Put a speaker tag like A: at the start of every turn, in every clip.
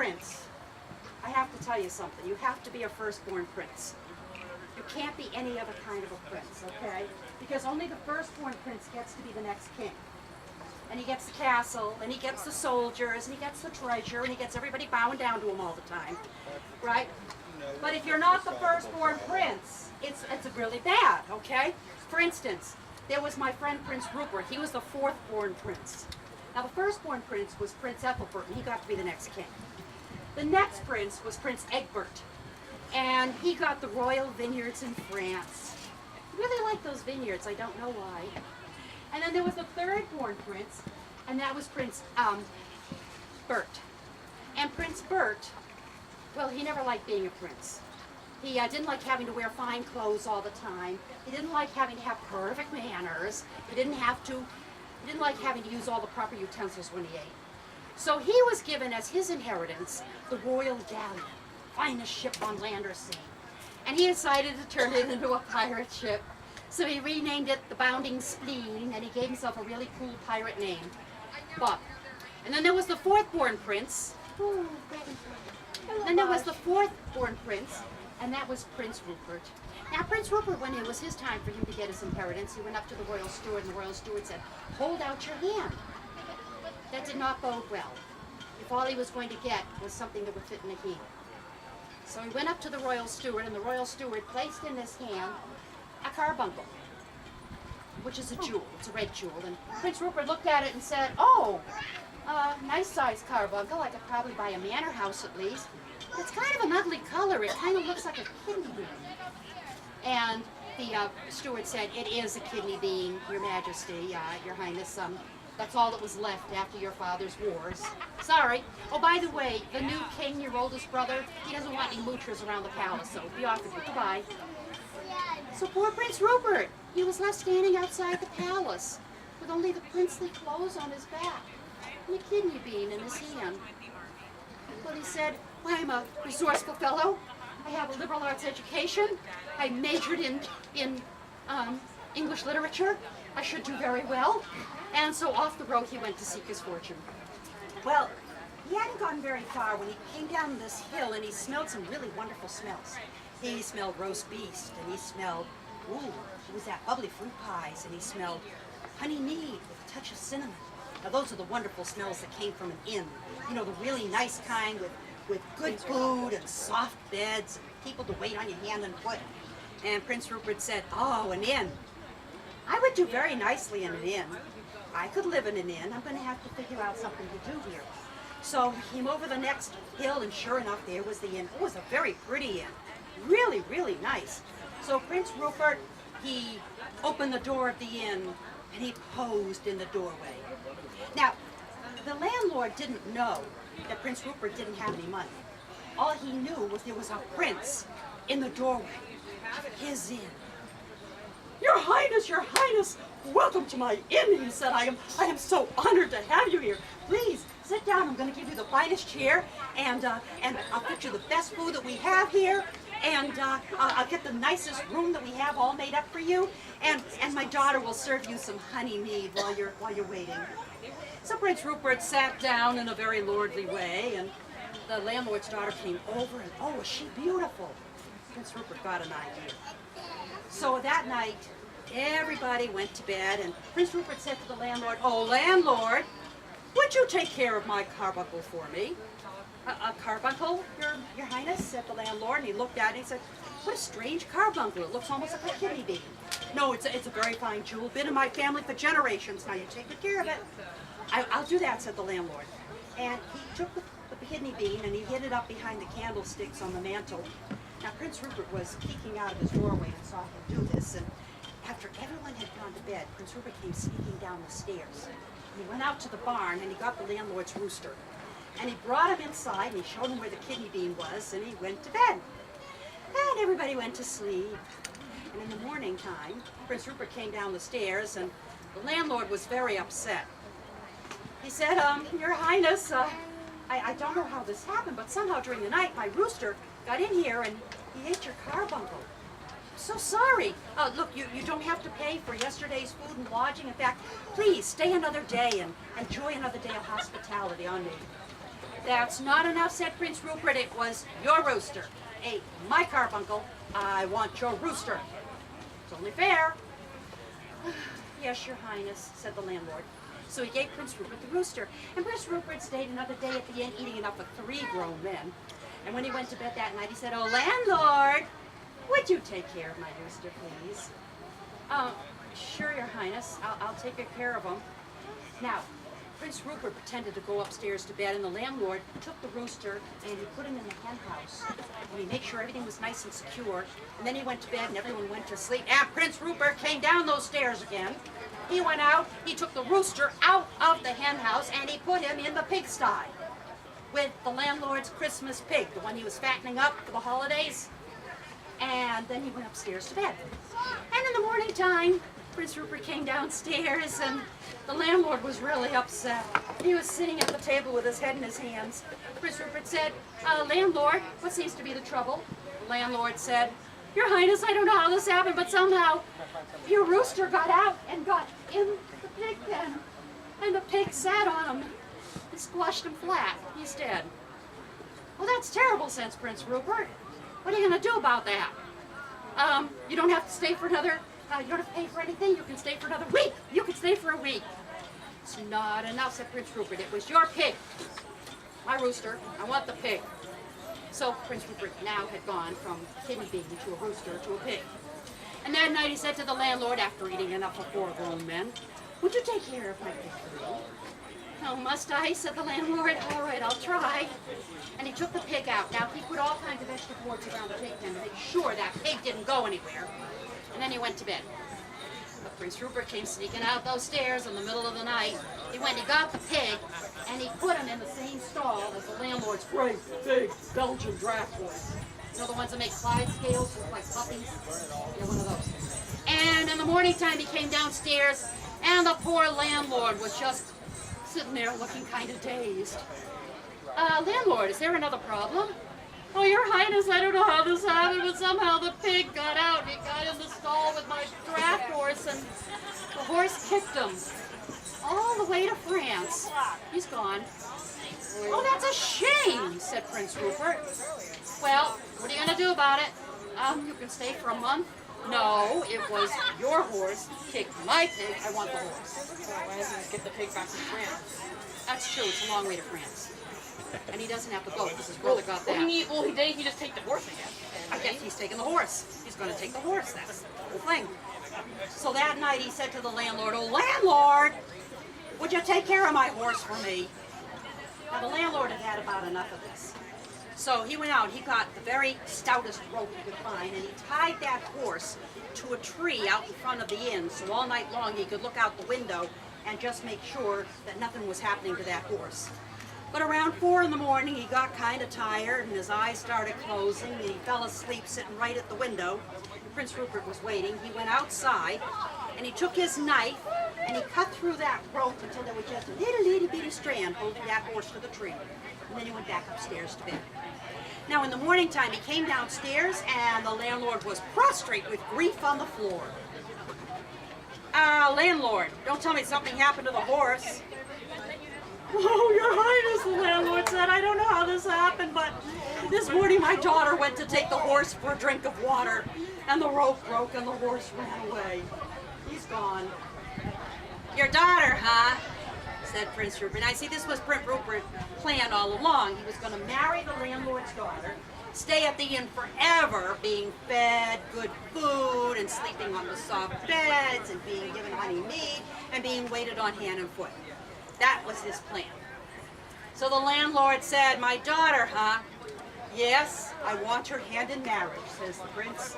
A: prince, I have to tell you something. You have to be a firstborn prince. You can't be any other kind of a prince, okay? Because only the firstborn prince gets to be the next king. And he gets the castle, and he gets the soldiers, and he gets the treasure, and he gets everybody bowing down to him all the time, right? But if you're not the firstborn prince, it's really bad, okay? For instance, there was my friend Prince Rupert. He was the fourth-born prince. Now, the firstborn prince was Prince Ethelbert, and he got to be the next king. The next prince was Prince Egbert, and he got the royal vineyards in France. I really like those vineyards. I don't know why. And then there was the third-born prince, and that was Prince Bert. And Prince Bert, well, he never liked being a prince. He didn't like having to wear fine clothes all the time. He didn't like having to have perfect manners. He didn't like having to use all the proper utensils when he ate. So he was given as his inheritance the Royal Galleon, finest ship on land or sea. And he decided to turn it into a pirate ship. So he renamed it the Bounding Spleen, and he gave himself a really cool pirate name, Bob. And then there was the fourth-born prince. Then there was the fourth-born prince, and that was Prince Rupert. Now, Prince Rupert, when it was his time for him to get his inheritance, he went up to the royal steward, and the royal steward said, "Hold out your hand." That did not bode well, if all he was going to get was something that would fit in a hand. So he went up to the royal steward, and the royal steward placed in his hand a carbuncle, which is a jewel. It's a red jewel. And Prince Rupert looked at it and said, "Oh, nice sized carbuncle. I could probably buy a manor house at least. But it's kind of an ugly color. It kind of looks like a kidney bean." And the steward said, "It is a kidney bean, Your Majesty, Your Highness. That's all that was left after your father's wars. Sorry. Oh, by the way, the new king, your oldest brother, he doesn't want any moochers around the palace, so be off with you. Goodbye." So poor Prince Rupert, he was left standing outside the palace with only the princely clothes on his back and a kidney bean in his hand. Well, he said, "Why, I'm a resourceful fellow. I have a liberal arts education. I majored in English literature. I should do very well." And so off the road he went to seek his fortune. Well, he hadn't gone very far when he came down this hill, and he smelled some really wonderful smells. He smelled roast beef, and he smelled, it was that bubbly fruit pies, and he smelled honey mead with a touch of cinnamon. Now those are the wonderful smells that came from an inn. You know, the really nice kind with good food and soft beds and people to wait on your hand and foot. And Prince Rupert said, "Oh, an inn. I would do very nicely in an inn. I could live in an inn. I'm going to have to figure out something to do here." So he came over the next hill, and sure enough, there was the inn. It was a very pretty inn. Really, really nice. So Prince Rupert, he opened the door of the inn, and he posed in the doorway. Now, the landlord didn't know that Prince Rupert didn't have any money. All he knew was there was a prince in the doorway of his inn. "Your Highness, welcome to my inn," he said. I am so honored to have you here. Please, sit down. I'm going to give you the finest chair, and I'll get you the best food that we have here, and I'll get the nicest room that we have all made up for you, and my daughter will serve you some honey mead while you're waiting." So Prince Rupert sat down in a very lordly way, and the landlord's daughter came over, and oh, was she beautiful. Prince Rupert got an idea. So that night, everybody went to bed, and Prince Rupert said to the landlord, "Oh, landlord, would you take care of my carbuncle for me?" A carbuncle, your Highness," said the landlord, and he looked at it and he said, "What a strange carbuncle. It looks almost like a kidney bean." "No, it's a very fine jewel, been in my family for generations. Now you take good care of it." I'll do that," said the landlord. And he took the kidney bean and he hid it up behind the candlesticks on the mantle. Now Prince Rupert was peeking out of his doorway and saw him do this, and after everyone had gone to bed, Prince Rupert came sneaking down the stairs. And he went out to the barn and he got the landlord's rooster. And he brought him inside and he showed him where the kidney bean was, and he went to bed. And everybody went to sleep. And in the morning time, Prince Rupert came down the stairs, and the landlord was very upset. He said, "Your Highness, I don't know how this happened, but somehow during the night my rooster got in here and he ate your carbuncle. I'm so sorry. Look, you don't have to pay for yesterday's food and lodging. In fact, please stay another day and enjoy another day of hospitality on me." That's not enough, said Prince Rupert. It was your rooster. Ate my carbuncle. I want your rooster. It's only fair. Yes, your highness, said the landlord. So he gave Prince Rupert the rooster. And Prince Rupert stayed another day at the inn eating enough for 3 grown men. And when he went to bed that night, he said, "Oh, landlord, would you take care of my rooster, please?" Sure, your highness. I'll take good care of him. Now, Prince Rupert pretended to go upstairs to bed, and the landlord took the rooster and he put him in the hen house. And he made sure everything was nice and secure. And then he went to bed and everyone went to sleep. And Prince Rupert came down those stairs again. He went out, he took the rooster out of the hen house, and he put him in the pigsty with the landlord's Christmas pig, the one he was fattening up for the holidays. And then he went upstairs to bed. And in the morning time, Prince Rupert came downstairs and the landlord was really upset. He was sitting at the table with his head in his hands. Prince Rupert said, "Landlord, what seems to be the trouble?" The landlord said, "Your Highness, I don't know how this happened, but somehow your rooster got out and got in the pig pen. And the pig sat on him and squashed him flat. He's dead." "Well, that's terrible," says Prince Rupert. "What are you going to do about that?" You don't have to stay for another, you don't have to pay for anything. You can stay for another week. You can stay for a week." "It's not enough," said Prince Rupert. "It was your pig. My rooster. I want the pig." So Prince Rupert now had gone from a kidney baby to a rooster to a pig. And that night he said to the landlord, after eating enough for 4 grown men, "Would you take care of my pig for me?" "Oh, must I?" said the landlord. "All right, I'll try." And he took the pig out. Now he put all kinds of extra boards around the pig pen to make sure that pig didn't go anywhere. And then he went to bed. But Prince Rupert came sneaking out those stairs in the middle of the night. He went, he got the pig, and he put him in the same stall as the landlord's great big Belgian draft horse. You know the ones that make Clydesdales, look like puppies? Yeah, one of those. And in the morning time he came downstairs, and the poor landlord was just sitting there looking kind of dazed. "Landlord, is there another problem?" "Oh, your Highness, I don't know how this happened, but somehow the pig got out and he got in the stall with my draft horse and the horse kicked him all the way to France. He's gone." "Oh, that's a shame," said Prince Rupert. "Well, what are you going to do about it?" You can stay for a month." "No, it was your horse kicked my pig. I want the horse."
B: Why doesn't he get the pig back to France?
A: "That's true. It's a long way to France. And he doesn't have to go because his brother got that."
B: He just take the horse, I guess.
A: I guess he's taking the horse. He's going to take the horse. That's the whole thing. So that night he said to the landlord, "Oh, landlord, would you take care of my horse for me?" Now the landlord had had about enough of this. So he went out, he got the very stoutest rope he could find, and he tied that horse to a tree out in front of the inn, so all night long he could look out the window and just make sure that nothing was happening to that horse. But around 4 in the morning, he got kind of tired and his eyes started closing and he fell asleep sitting right at the window. Prince Rupert was waiting. He went outside and he took his knife and he cut through that rope until there was just a little bitty strand holding that horse to the tree. And then he went back upstairs to bed. Now in the morning time, he came downstairs and the landlord was prostrate with grief on the floor. "Landlord, don't tell me something happened to the horse." "Oh, your Highness," the landlord said, "I don't know how this happened, but this morning my daughter went to take the horse for a drink of water, and the rope broke and the horse ran away. He's gone." "Your daughter, huh?" said Prince Rupert. Now, see, this was Prince Rupert's plan all along. He was going to marry the landlord's daughter, stay at the inn forever, being fed good food and sleeping on the soft beds and being given honey mead and being waited on hand and foot. That was his plan. So the landlord said, "My daughter, huh?" "Yes, I want her hand in marriage," says the prince.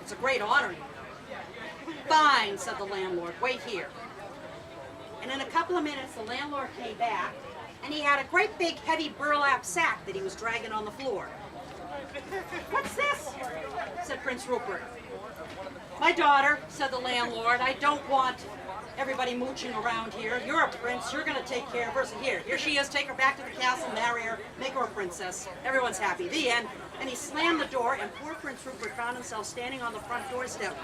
A: "It's a great honor." "Fine," said the landlord, "wait here." And in a couple of minutes, the landlord came back, and he had a great big heavy burlap sack that he was dragging on the floor. "What's this?" said Prince Rupert. "My daughter," said the landlord. "I don't want everybody mooching around here. You're a prince. You're going to take care of her. So here she is. Take her back to the castle, marry her, make her a princess. Everyone's happy." The end. And he slammed the door, and poor Prince Rupert found himself standing on the front doorstep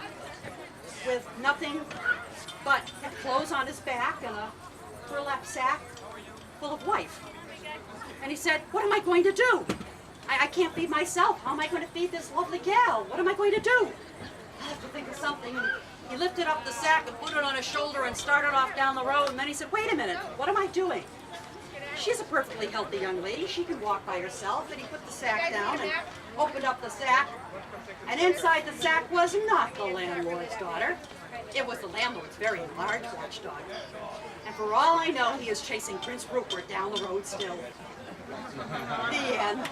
A: with nothing but clothes on his back and a burlap sack full of wife. And he said, what am I going to do? I can't feed myself. How am I going to feed this lovely gal? What am I going to do? I have to think of something. And he lifted up the sack and put it on his shoulder and started off down the road. And then he said, wait a minute, what am I doing? She's a perfectly healthy young lady. She can walk by herself. And he put the sack down and opened up the sack. And inside the sack was not the landlord's daughter. It was the landlord's very large watchdog. And for all I know, he is chasing Prince Rupert down the road still. The end.